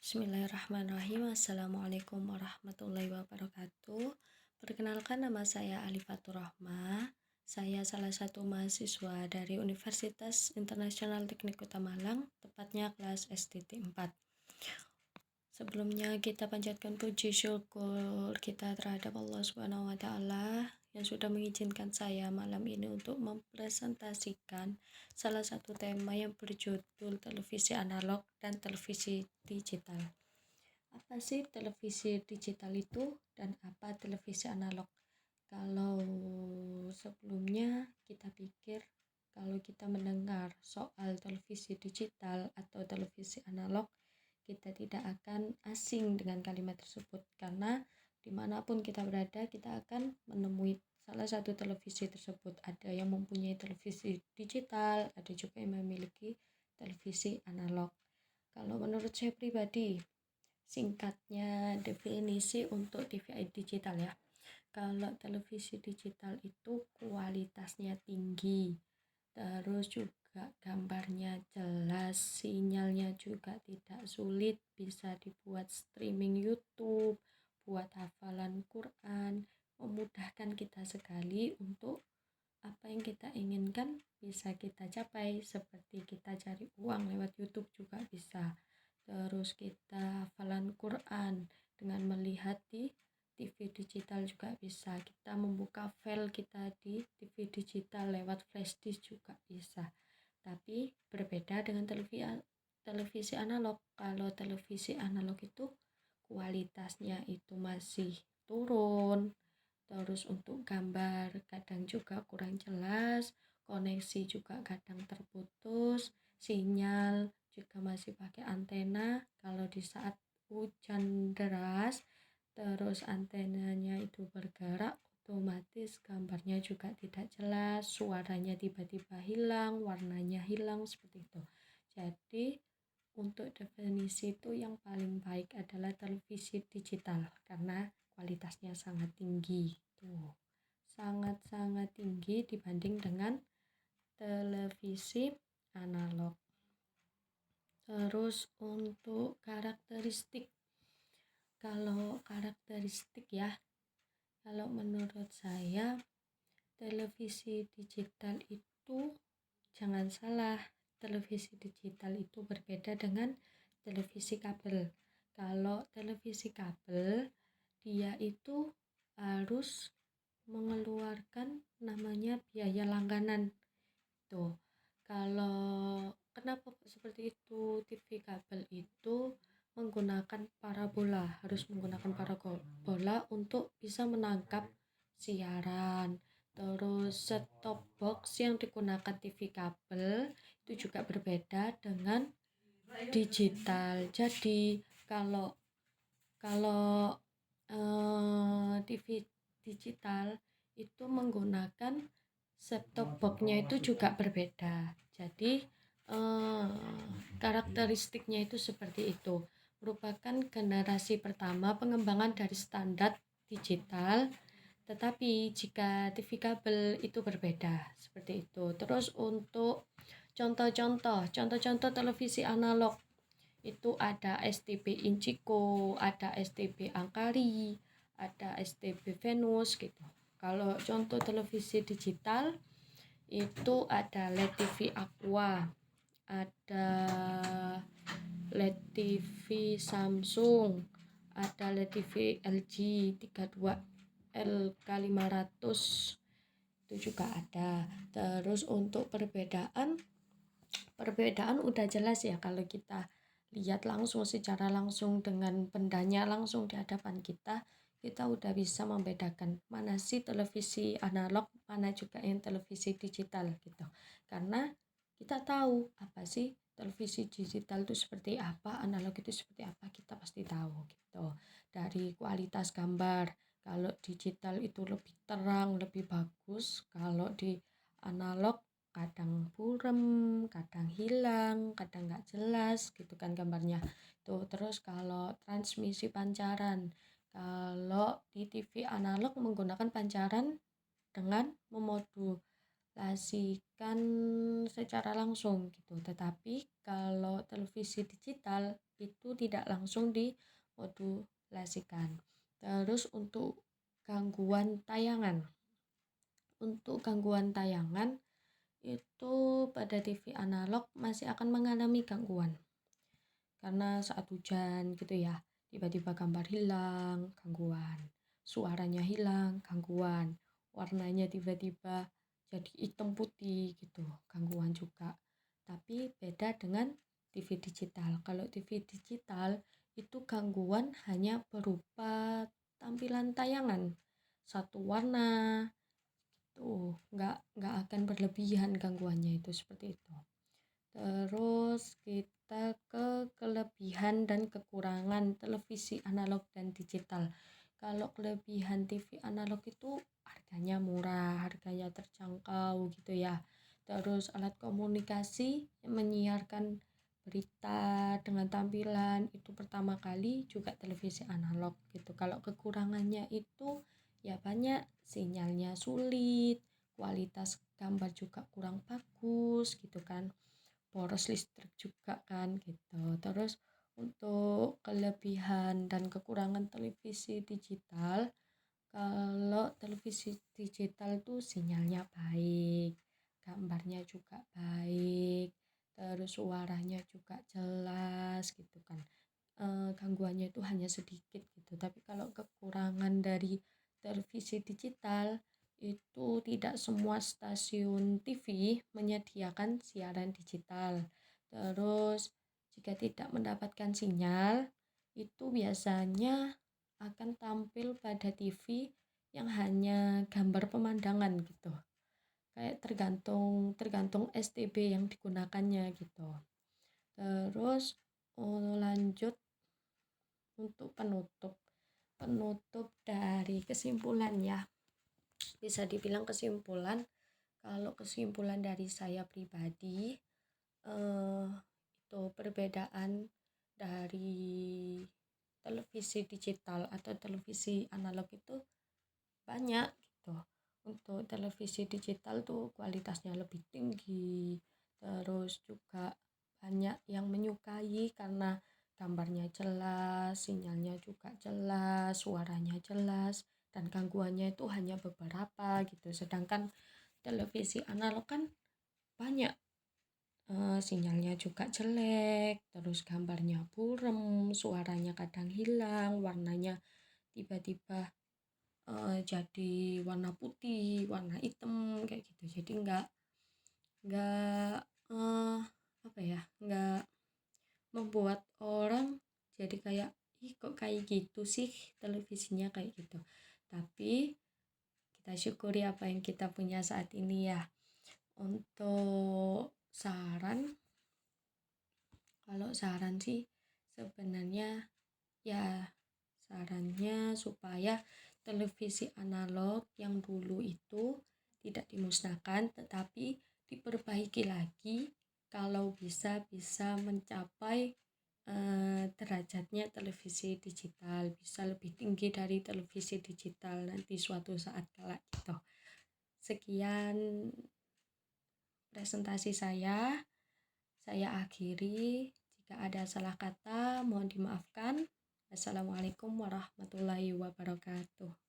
Bismillahirrahmanirrahim. Assalamualaikum warahmatullahi wabarakatuh. Perkenalkan, nama saya Alifatur Rahma. Saya salah satu mahasiswa dari Universitas Internasional Teknik Kota Malang, tepatnya kelas STT 4. Sebelumnya kita panjatkan puji syukur kita terhadap Allah Subhanahu wa taala yang sudah mengizinkan saya malam ini untuk mempresentasikan salah satu tema yang berjudul televisi analog dan televisi digital. Apa sih televisi digital itu dan apa televisi analog? Kalau sebelumnya kita pikir kalau kita mendengar soal televisi digital atau televisi analog, kita tidak akan asing dengan kalimat tersebut karena dimanapun kita berada kita akan menemui salah satu televisi tersebut. Ada yang mempunyai televisi digital, ada juga yang memiliki televisi analog. Kalau menurut saya pribadi, singkatnya definisi untuk TV digital ya. Kalau televisi digital itu kualitasnya tinggi, terus juga gambarnya jelas, sinyalnya juga tidak sulit, bisa dibuat streaming YouTube, buat hafalan Quran, memudahkan kita sekali untuk apa yang kita inginkan bisa kita capai, seperti kita cari uang lewat YouTube juga bisa. Terus kita hafalan Quran dengan melihat di TV digital juga bisa. Kita membuka file kita di TV digital lewat flash disk juga bisa. Tapi berbeda dengan televisi analog. Kalau televisi analog itu kualitasnya itu masih turun. Terus untuk gambar kadang juga kurang jelas, koneksi juga kadang terputus, sinyal juga masih pakai antena. Kalau di saat hujan deras terus antenanya itu bergerak, otomatis gambarnya juga tidak jelas, suaranya tiba-tiba hilang, warnanya hilang, seperti itu. Jadi untuk definisi itu yang paling baik adalah televisi digital karena kualitasnya sangat tinggi tuh. Sangat-sangat tinggi dibanding dengan televisi analog. Terus untuk karakteristik, kalau karakteristik ya, kalau menurut saya televisi digital itu, jangan salah, televisi digital itu berbeda dengan televisi kabel. Kalau televisi kabel, dia itu harus mengeluarkan namanya biaya langganan. Tuh, kalau kenapa seperti itu, TV kabel itu menggunakan parabola, harus menggunakan parabola untuk bisa menangkap siaran. Terus set-top box yang digunakan TV kabel itu juga berbeda dengan digital. Jadi kalau kalau TV digital itu menggunakan set-top box-nya itu juga berbeda. Jadi karakteristiknya itu seperti itu. Merupakan generasi pertama pengembangan dari standar digital, tetapi jika TV kabel itu berbeda, seperti itu. Terus untuk contoh-contoh televisi analog itu ada STB Inchiko, ada STB Angkari, ada STB Venus gitu. Kalau contoh televisi digital itu ada LED TV Aqua, ada LED TV Samsung, ada LED TV LG 32 L/500 itu juga ada. Terus untuk perbedaan udah jelas ya, kalau kita lihat langsung secara langsung dengan bendanya langsung di hadapan kita udah bisa membedakan mana sih televisi analog, mana juga yang televisi digital gitu. Karena kita tahu apa sih televisi digital itu seperti apa, analog itu seperti apa, kita pasti tahu gitu. Dari kualitas gambar, kalau digital itu lebih terang, lebih bagus. Kalau di analog kadang buram, kadang hilang, kadang nggak jelas gitu kan gambarnya tuh. Terus kalau transmisi pancaran, kalau di TV analog menggunakan pancaran dengan memodulasikan secara langsung gitu, tetapi kalau televisi digital itu tidak langsung dimodulasikan. Terus untuk gangguan tayangan. Untuk gangguan tayangan itu pada TV analog masih akan mengalami gangguan. Karena saat hujan gitu ya, tiba-tiba gambar hilang, gangguan. Suaranya hilang, gangguan. Warnanya tiba-tiba jadi hitam putih gitu, gangguan juga. Tapi beda dengan TV digital. Kalau TV digital itu gangguan hanya berupa tampilan tayangan satu warna, tuh nggak akan berlebihan gangguannya itu seperti itu. Terus kita ke kelebihan dan kekurangan televisi analog dan digital. Kalau kelebihan TV analog itu harganya murah, harganya terjangkau gitu ya. Terus alat komunikasi yang menyiarkan berita dengan tampilan itu pertama kali juga televisi analog gitu. Kalau kekurangannya itu ya banyak, sinyalnya sulit, kualitas gambar juga kurang bagus gitu kan, boros listrik juga kan gitu. Terus untuk kelebihan dan kekurangan televisi digital, kalau televisi digital tuh sinyalnya baik, gambarnya juga baik, terus suaranya juga jelas gitu kan. Gangguannya itu hanya sedikit gitu. Tapi kalau kekurangan dari televisi digital itu tidak semua stasiun TV menyediakan siaran digital. Terus jika tidak mendapatkan sinyal itu biasanya akan tampil pada TV yang hanya gambar pemandangan gitu. Kayak tergantung tergantung STB yang digunakannya gitu. Terus lanjut untuk penutup dari kesimpulan ya, bisa dibilang kesimpulan. Kalau kesimpulan dari saya pribadi, itu perbedaan dari televisi digital atau televisi analog itu banyak gitu. Untuk televisi digital tuh kualitasnya lebih tinggi, terus juga banyak yang menyukai karena gambarnya jelas, sinyalnya juga jelas, suaranya jelas, dan gangguannya itu hanya beberapa gitu. Sedangkan televisi analog kan banyak, sinyalnya juga jelek, terus gambarnya burem, suaranya kadang hilang, warnanya tiba-tiba jadi warna putih, warna hitam kayak gitu. Jadi nggak apa ya, nggak membuat orang jadi kayak, ih kok kayak gitu sih televisinya kayak gitu. Tapi kita syukuri apa yang kita punya saat ini ya. Untuk kalau saran sih sebenarnya ya, sarannya supaya televisi analog yang dulu itu tidak dimusnahkan tetapi diperbaiki lagi, kalau bisa mencapai derajatnya televisi digital, bisa lebih tinggi dari televisi digital nanti suatu saat kelak gitu. Sekian presentasi saya akhiri. Jika ada salah kata mohon dimaafkan. Assalamualaikum warahmatullahi wabarakatuh.